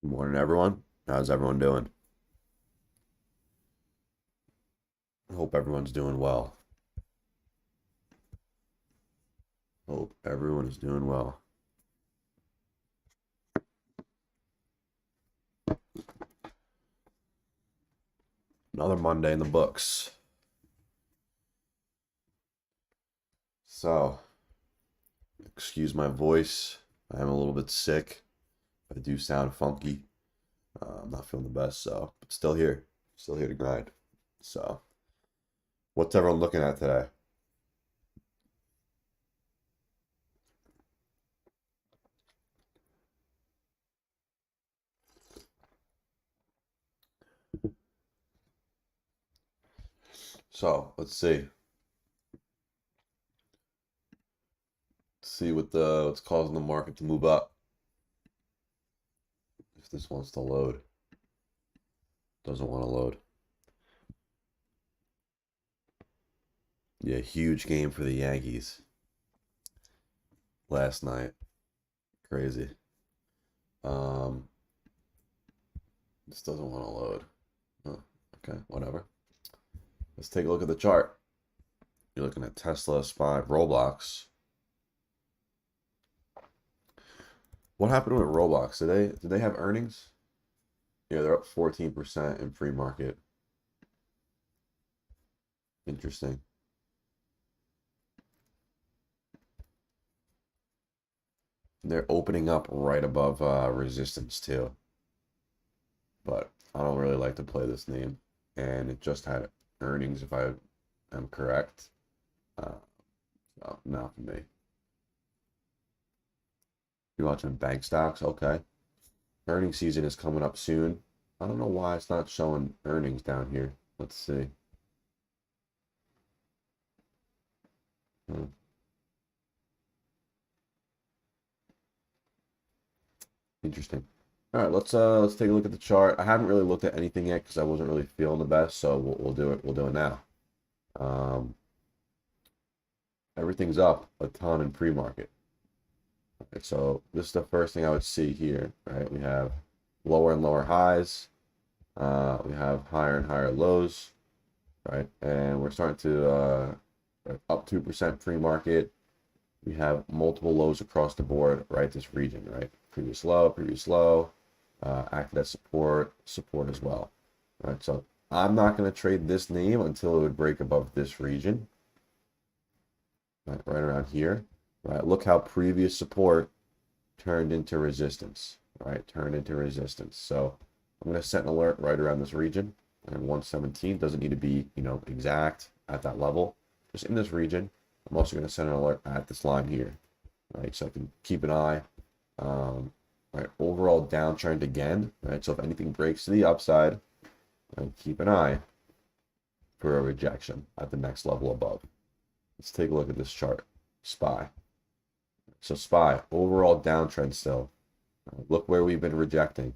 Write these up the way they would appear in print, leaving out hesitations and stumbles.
Good morning, everyone. How's everyone doing? I hope everyone's doing well. Hope everyone is doing well. Another Monday in the books. So, excuse my voice. I am a little bit sick. I do sound funky. I'm not feeling the best, but still here. Still here to grind. So, what's everyone looking at today? So, let's see. See what's causing the market to move up. If this wants to load. Doesn't want to load. Yeah, huge game for the Yankees last night. Crazy. Um, this doesn't want to load. Oh, okay, whatever. Let's take a look at the chart. You're looking at Tesla, SPY, Roblox. What happened with Roblox? Did they have earnings? Yeah, they're up 14% in pre-market. Interesting. They're opening up right above resistance too. But I don't really like to play this name. And it just had earnings, if I am correct. So not for me. You're watching bank stocks? Okay. Earnings season is coming up soon. I don't know why it's not showing earnings down here. Let's see. Hmm. Interesting. All right, let's take a look at the chart. I haven't really looked at anything yet because I wasn't really feeling the best, so we'll do it. We'll do it now. Um, Everything's up a ton in pre-market. Right, so this is the first thing I would see here, right? We have lower and lower highs. We have higher and higher lows, right? And we're starting to up 2% pre-market. We have multiple lows across the board, right? This region, right? Previous low, acted as support as well, right? So I'm not going to trade this name until it would break above this region, right around here, right? Look how previous support turned into resistance, right? Turned into resistance. So I'm going to set an alert right around this region, and 117 doesn't need to be, exact at that level, just in this region. I'm also going to set an alert at this line here, right? So I can keep an eye. Right, overall downtrend again, right? So if anything breaks to the upside, right, keep an eye for a rejection at the next level above. Let's take a look at this chart. SPY. So SPY, overall downtrend still. Look where we've been rejecting.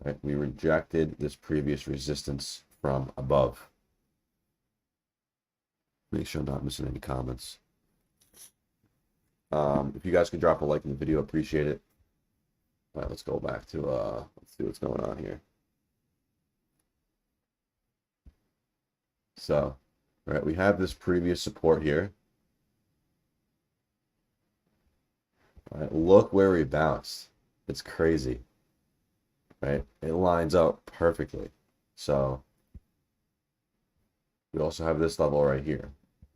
Right? We rejected this previous resistance from above. Make sure I'm not missing any comments. If you guys could drop a like in the video, appreciate it. All right, let's go back to let's see what's going on here. So, right, we have this previous support here. All right, look where we bounced. It's crazy, right? It lines up perfectly. So, we also have this level right here,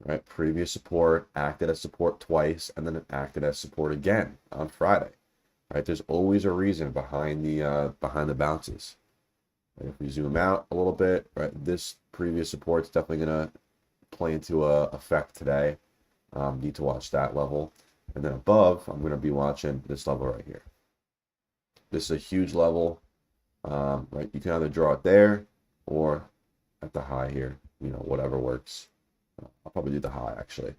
right? Previous support acted as support twice, and then it acted as support again on Friday, right? There's always a reason behind the bounces. And if we zoom out a little bit, right, this previous support is definitely gonna play into a effect today. Need to watch that level, and then above, I'm gonna be watching this level right here. This is a huge level, right? You can either draw it there or at the high here. Whatever works. I'll probably do the high actually.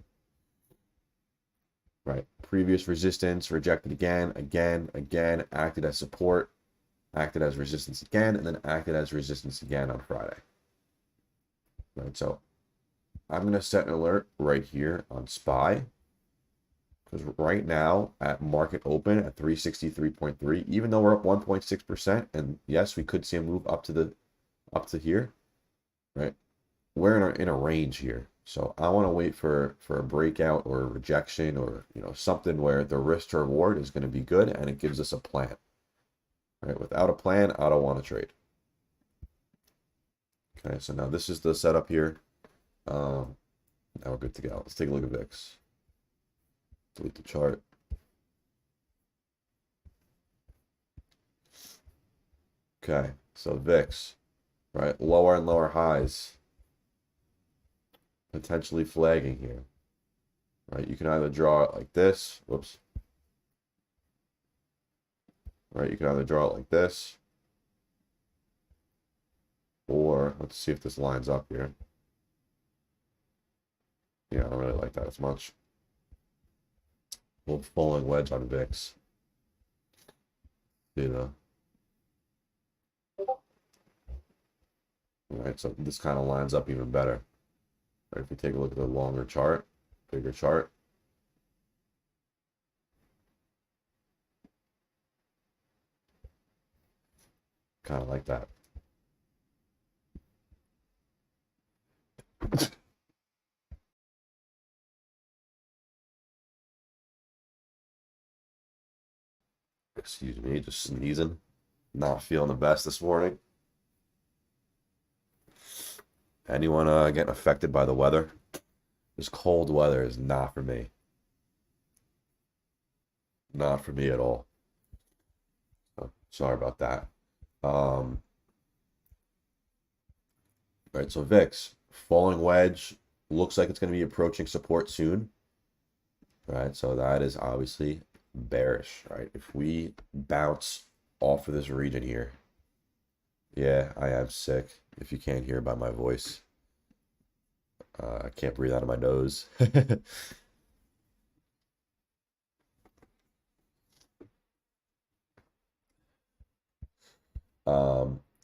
Right, previous resistance rejected again, acted as support, acted as resistance again, and then acted as resistance again on Friday. Right, so I'm going to set an alert right here on SPY Because right now at market open at 363.3, even though we're up 1.6%, and yes, we could see a move up to here, right? We're in a range here. So I want to wait for a breakout or a rejection or something where the risk to reward is going to be good and it gives us a plan. Right? Without a plan, I don't want to trade. Okay, so now this is the setup here. Now we're good to go. Let's take a look at VIX. Delete the chart. Okay, so VIX, right? Lower and lower highs. Potentially flagging here. Right? You can either draw it like this. Whoops. Right? You can either draw it like this. Or let's see if this lines up here. Yeah, I don't really like that as much. Little falling wedge on VIX. Right, so this kind of lines up even better. Right, if we take a look at the longer chart, bigger chart. Kind of like that. Excuse me, just sneezing. Not feeling the best this morning. Anyone getting affected by the weather? This cold weather is not for me. Not for me at all. So, sorry about that. Right, so VIX, falling wedge, looks like it's going to be approaching support soon. Right, so that is obviously bearish, right? If we bounce off of this region here, yeah, I am sick. If you can't hear by my voice, I can't breathe out of my nose.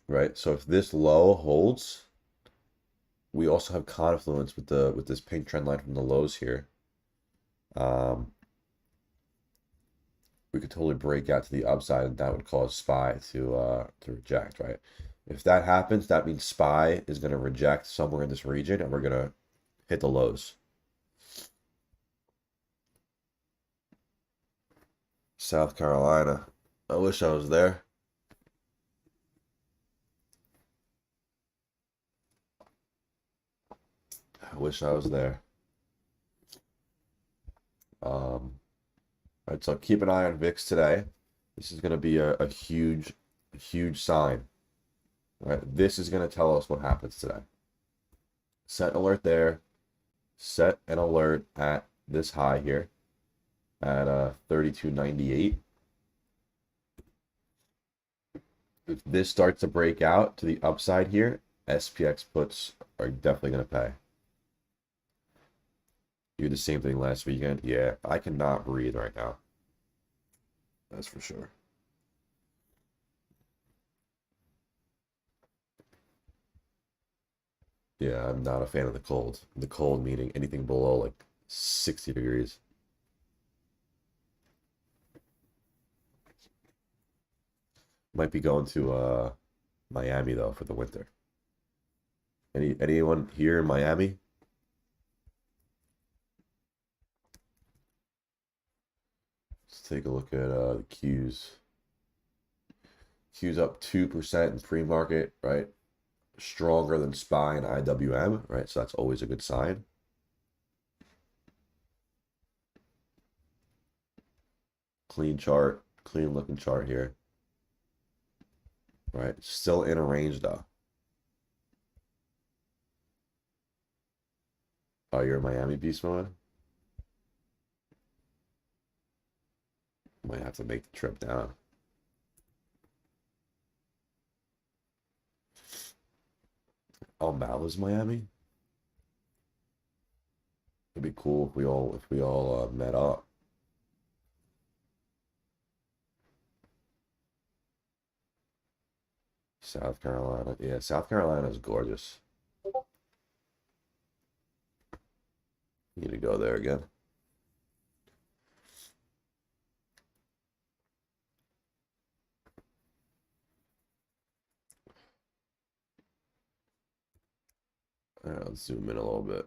Right. So if this low holds, we also have confluence with this pink trend line from the lows here. We could totally break out to the upside, and that would cause SPY to reject, right? If that happens, that means SPY is going to reject somewhere in this region, and we're going to hit the lows. South Carolina. I wish I was there. I wish I was there. Right, so keep an eye on VIX today. This is going to be a huge sign. Right, this is going to tell us what happens today. Set an alert there. Set an alert at this high here at 32.98. If this starts to break out to the upside here, SPX puts are definitely going to pay. You did the same thing last weekend. Yeah, I cannot breathe right now. That's for sure. Yeah, I'm not a fan of the cold. The cold meaning anything below like 60 degrees. Might be going to Miami though for the winter. Anyone here in Miami? Let's take a look at the Qs. Qs up 2% in pre-market, right? Stronger than SPY and IWM, right? So that's always a good sign. Clean chart, clean looking chart here. Right, still in a range though. Oh, you're in Miami beast mode? Might have to make the trip down. Oh, Mala's Miami? It'd be cool if we all met up. South Carolina. Yeah, South Carolina is gorgeous. Need to go there again. Let's zoom in a little bit.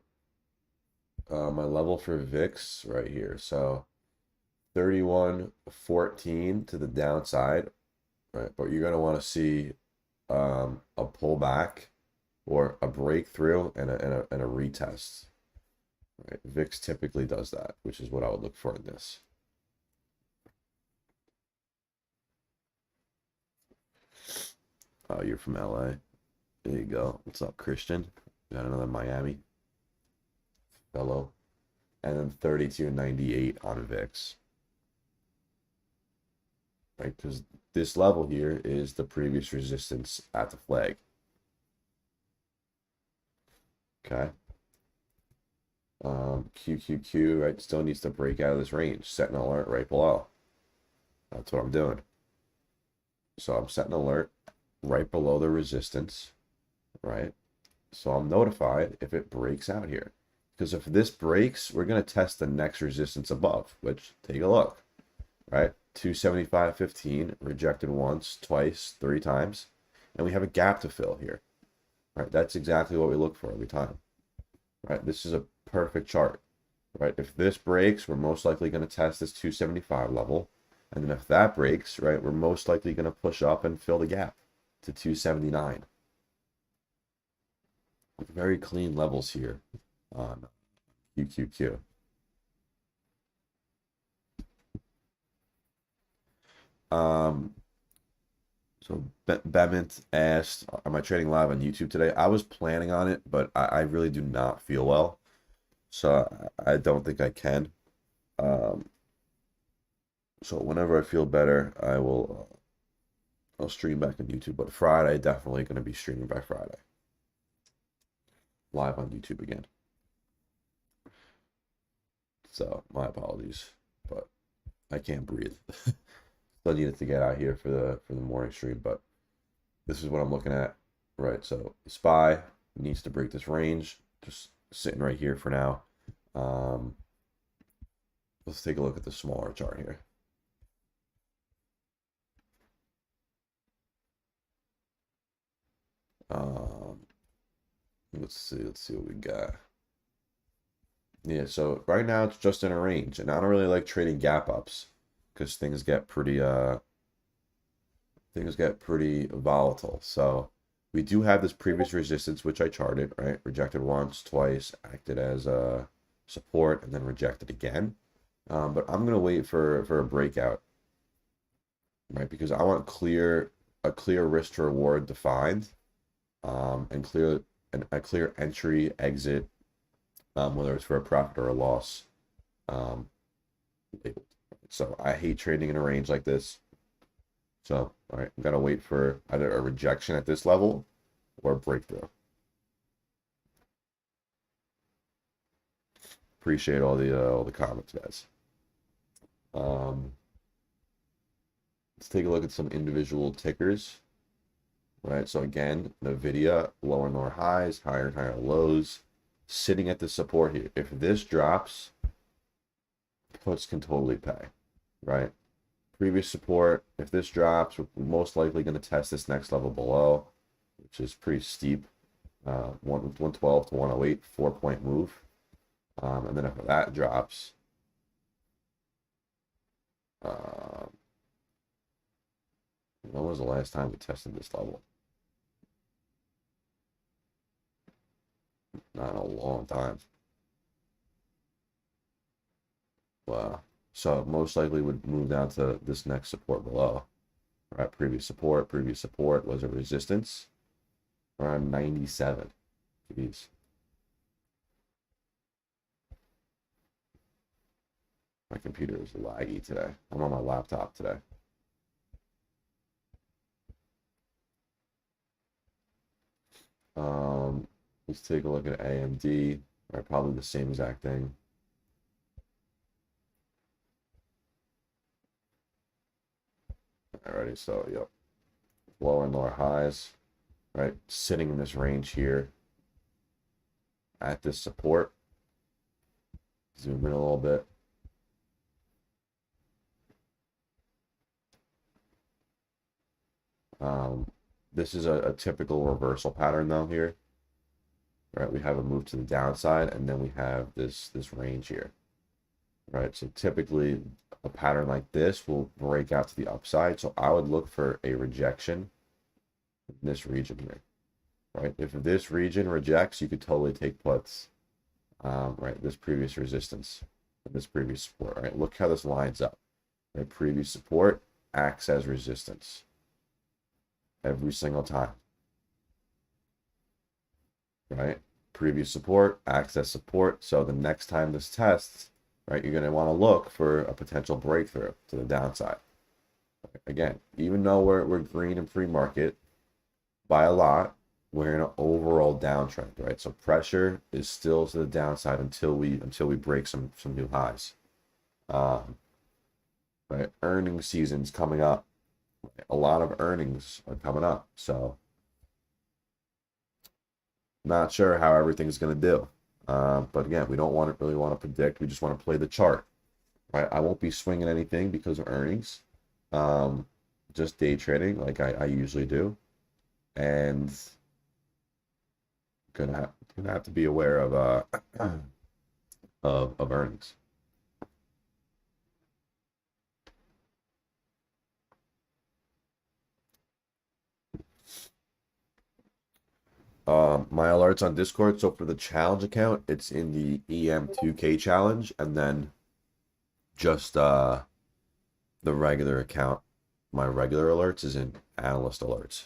My level for VIX right here. So 31.14 to the downside, right? But you're gonna want to see a pullback or a breakthrough and a retest. Right? VIX typically does that, which is what I would look for in this. Oh, you're from LA. There you go. What's up, Christian? Got another Miami fellow. And then 32.98 on VIX. Right? Because this level here is the previous resistance at the flag. Okay. QQQ, right, still needs to break out of this range. Set an alert right below. That's what I'm doing. So I'm setting an alert right below the resistance, right? So I'm notified if it breaks out here. Because if this breaks, we're going to test the next resistance above, which, take a look, right? 275.15, rejected once, twice, 3 times. And we have a gap to fill here, right? That's exactly what we look for every time, right? This is a perfect chart, right? If this breaks, we're most likely going to test this 275 level. And then if that breaks, right, we're most likely going to push up and fill the gap to 279. Very clean levels here on QQQ. So Bement asked, am I trading live on YouTube today? I was planning on it, but I really do not feel well. So I don't think I can. So whenever I feel better, I'll stream back on YouTube. But Friday, definitely going to be streaming by Friday. Live on YouTube again. So my apologies, but I can't breathe. Still needed to get out here for the morning stream, but this is what I'm looking at. Right, so SPY needs to break this range. Just sitting right here for now. Let's take a look at the smaller chart here. Let's see what we got. Yeah, so right now it's just in a range, and I don't really like trading gap ups because things get pretty volatile. So we do have this previous resistance which I charted, right? Rejected once, twice, acted as a support, and then rejected again. But I'm gonna wait for a breakout, right? Because I want a clear risk to reward defined, and a clear entry exit, whether it's for a profit or a loss. So I hate trading in a range like this. So all right, I'm gonna wait for either a rejection at this level or a breakthrough. Appreciate all the comments, guys. Let's take a look at some individual tickers. Right, so again, NVIDIA, lower and lower highs, higher and higher lows, sitting at the support here. If this drops, puts can totally pay, right? Previous support, if this drops, we're most likely going to test this next level below, which is pretty steep. 112 to 108, 4-point move. And then if that drops, when was the last time we tested this level? Not in a long time. Wow. So most likely would move down to this next support below. Right, previous support was a resistance around 97. Jeez. My computer is laggy today. I'm on my laptop today. Let's take a look at AMD. Right, probably the same exact thing. Alrighty, so yep, lower and lower highs, right, sitting in this range here at this support. Zoom in a little bit. This is a typical reversal pattern though here. right? We have a move to the downside, and then we have this range here, right? So typically a pattern like this will break out to the upside. So I would look for a rejection in this region here, right? If this region rejects, you could totally take puts, right? This previous resistance, this previous support, right? Look how this lines up. Right? Previous support acts as resistance every single time, right? Previous support acts as support. So the next time this tests, right, you're going to want to look for a potential breakthrough to the downside. Again, even though we're green in pre-market by a lot, we're in an overall downtrend, right? So pressure is still to the downside until we break some new highs. Right? Earnings season's coming up. A lot of earnings are coming up, so not sure how everything's going to do. But again, we don't really want to predict. We just want to play the chart, right? I won't be swinging anything because of earnings. Just day trading like I usually do, and gonna have to be aware of of earnings. My alerts on Discord. So for the challenge account, it's in the EM2K challenge, and then just the regular account. My regular alerts is in analyst alerts.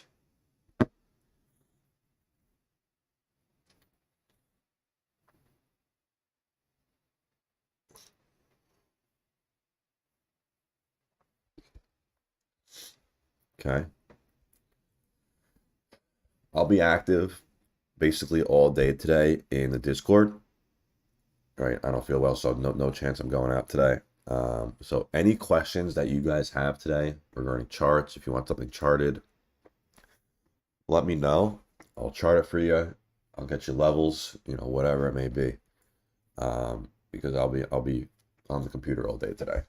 Okay. I'll be active basically all day today in the Discord. Right. I don't feel well, so no chance I'm going out today. So any questions that you guys have today regarding charts, if you want something charted, let me know. I'll chart it for you. I'll get you levels, whatever it may be. Because I'll be on the computer all day today,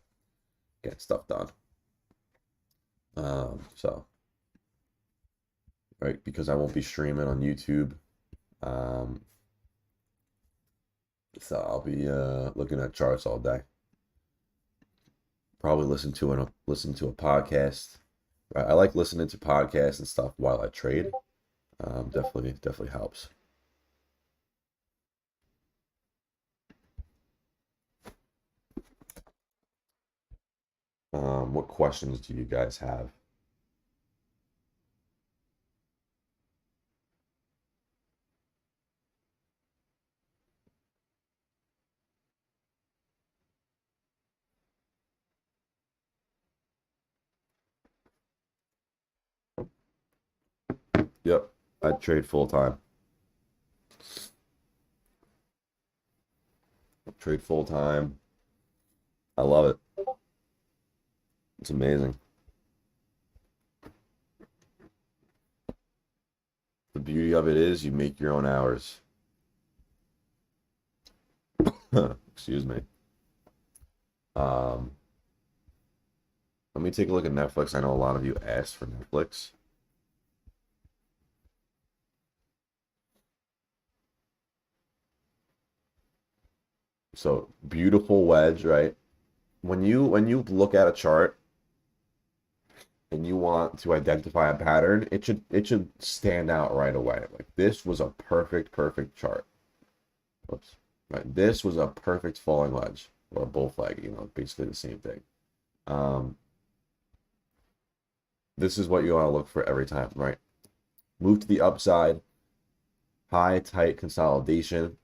getting stuff done. So right, because I won't be streaming on YouTube. So I'll be looking at charts all day. Probably listen to a podcast. Right? I like listening to podcasts and stuff while I trade. Definitely helps. What questions do you guys have? Yep, I trade full time. Trade full time. I love it. It's amazing. The beauty of it is you make your own hours. Excuse me. Um, Let me take a look at Netflix. I know a lot of you asked for Netflix. So beautiful wedge, right? When you look at a chart and you want to identify a pattern, it should stand out right away. Like this was a perfect chart. Oops. Right. This was a perfect falling wedge or a bull flag, basically the same thing. This is what you want to look for every time, right? Move to the upside, high, tight consolidation,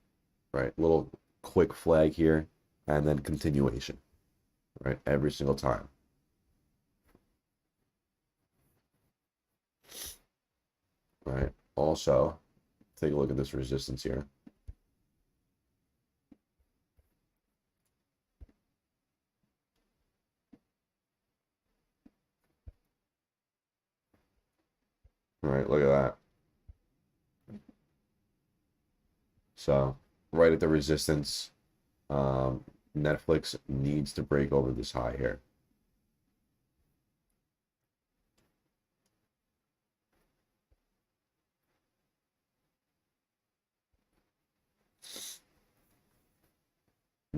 right? Little quick flag here, and then continuation, right? Every single time. Right. Also, take a look at this resistance here. All right, look at that. So, right at the resistance, Netflix needs to break over this high here.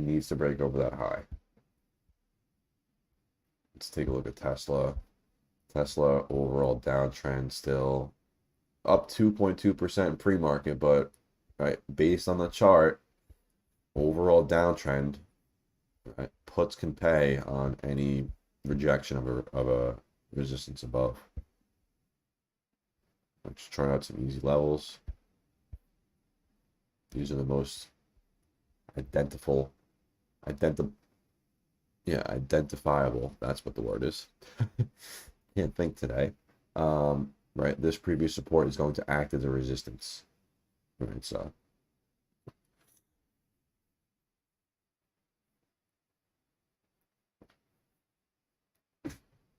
It needs to break over that high. Let's take a look at Tesla. Tesla overall downtrend still up 2.2% in pre-market, but right, based on the chart, overall downtrend, right, puts can pay on any rejection of a resistance above. I'm just trying out some easy levels. These are the most identifiable. That's what the word is. Can't think today. Right, this previous support is going to act as a resistance. Right, so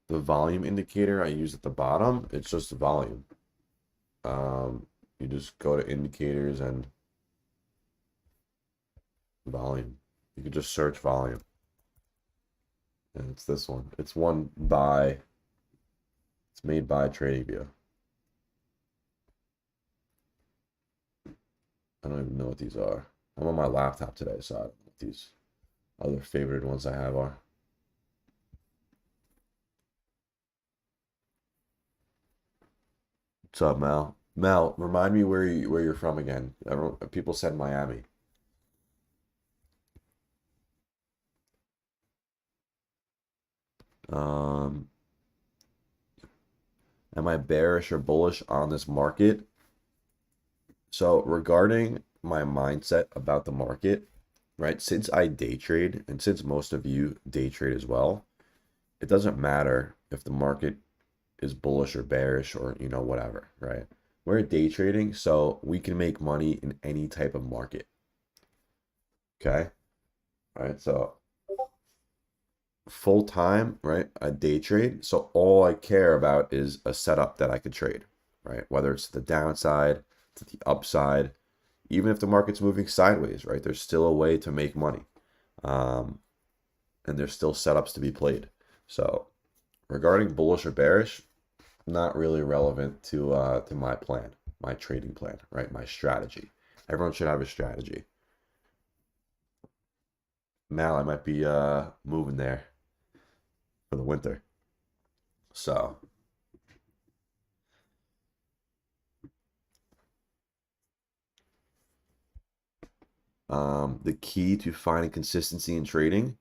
the volume indicator I use at the bottom, it's just volume. You just go to indicators and volume. You can just search volume. And it's this one. It's made by TradingView. I don't even know what these are. I'm on my laptop today, so I don't know what these other favorite ones I have are. What's up, Mel? Mel, remind me where you're from again. People said Miami. Um, am I bearish or bullish on this market? So regarding my mindset about the market, right? Since I day trade and since most of you day trade as well, it doesn't matter if the market is bullish or bearish or whatever, right? We're day trading, so we can make money in any type of market. Okay. All right. So full time, right? I day trade. So all I care about is a setup that I could trade, right? Whether it's the downside, to the upside, even if the market's moving sideways, right? There's still a way to make money. And there's still setups to be played. So regarding bullish or bearish, not really relevant to my plan, my trading plan, right? My strategy. Everyone should have a strategy. Mal, I might be moving there for the winter. So the key to finding consistency in trading,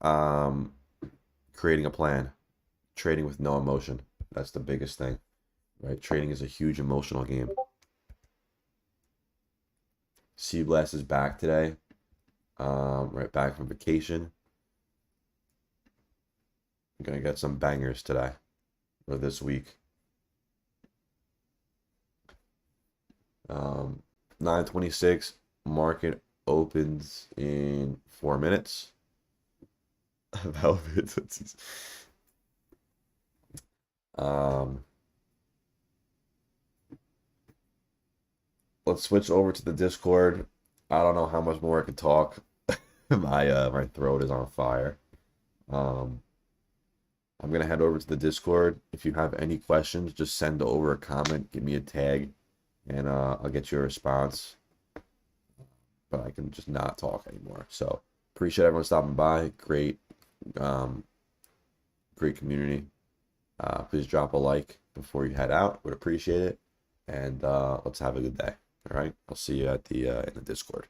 creating a plan, trading with no emotion. That's the biggest thing, right? Trading is a huge emotional game. Sea Blast is back today, right back from vacation. I'm gonna get some bangers today or this week. 9:26 market opens in 4 minutes. Let's switch over to the Discord. I don't know how much more I can talk. My throat is on fire. I'm gonna head over to the Discord. If you have any questions, just send over a comment, give me a tag, and I'll get you a response. But I can just not talk anymore. So appreciate everyone stopping by. Great, great community. Please drop a like before you head out. Would appreciate it. And let's have a good day. All right. I'll see you at the in the Discord.